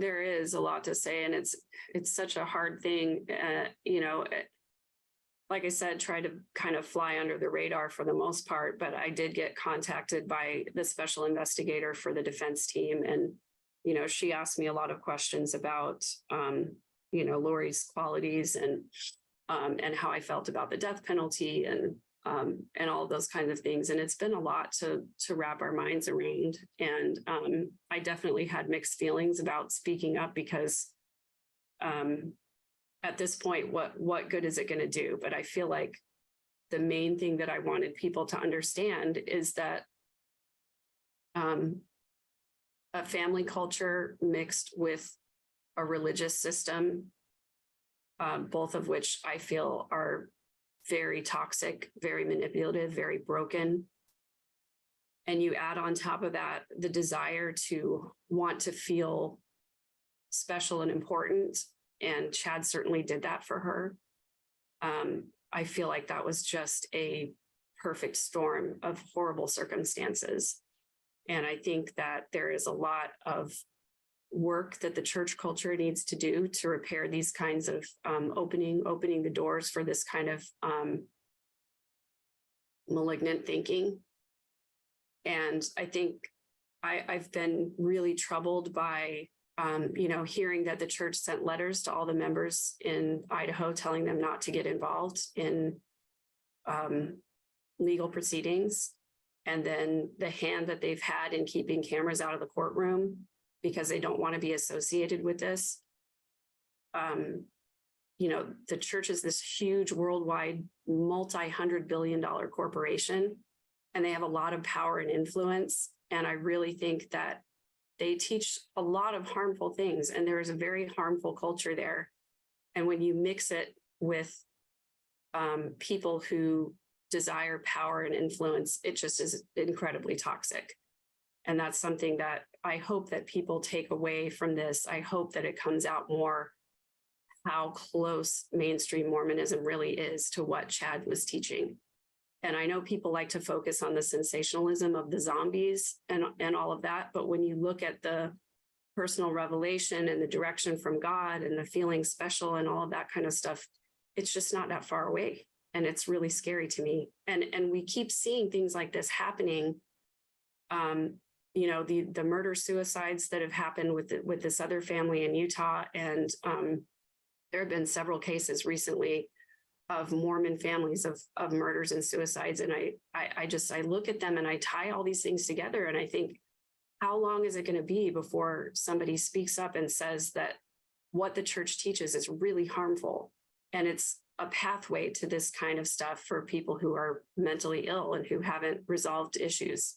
there is a lot to say, and it's such a hard thing. Like I said, try to kind of fly under the radar for the most part, but I did get contacted by the special investigator for the defense team. And, she asked me a lot of questions about, Lori's qualities and how I felt about the death penalty and all those kinds of things. And it's been a lot to wrap our minds around. And I definitely had mixed feelings about speaking up because at this point, what good is it going to do? But I feel like the main thing that I wanted people to understand is that a family culture mixed with a religious system, both of which I feel are very toxic, very manipulative, very broken. And you add on top of that the desire to want to feel special and important. And Chad certainly did that for her. I feel like that was just a perfect storm of horrible circumstances. And I think that there is a lot of work that the church culture needs to do to repair these kinds of opening the doors for this kind of malignant thinking. And I think I've been really troubled by hearing that the church sent letters to all the members in Idaho telling them not to get involved in legal proceedings. And then the hand that they've had in keeping cameras out of the courtroom because they don't want to be associated with this. The church is this huge worldwide multi-$100 billion corporation, and they have a lot of power and influence. And I really think that they teach a lot of harmful things, and there is a very harmful culture there. And when you mix it with people who desire power and influence, it just is incredibly toxic. And that's something that I hope that people take away from this. I hope that it comes out more how close mainstream Mormonism really is to what Chad was teaching. And I know people like to focus on the sensationalism of the zombies and all of that. But when you look at the personal revelation and the direction from God and the feeling special and all of that kind of stuff, it's just not that far away. And it's really scary to me. And we keep seeing things like this happening. The murder suicides that have happened with this other family in Utah. And there have been several cases recently of Mormon families of murders and suicides. And I look at them and I tie all these things together. And I think, how long is it going to be before somebody speaks up and says that what the church teaches is really harmful? And it's a pathway to this kind of stuff for people who are mentally ill and who haven't resolved issues.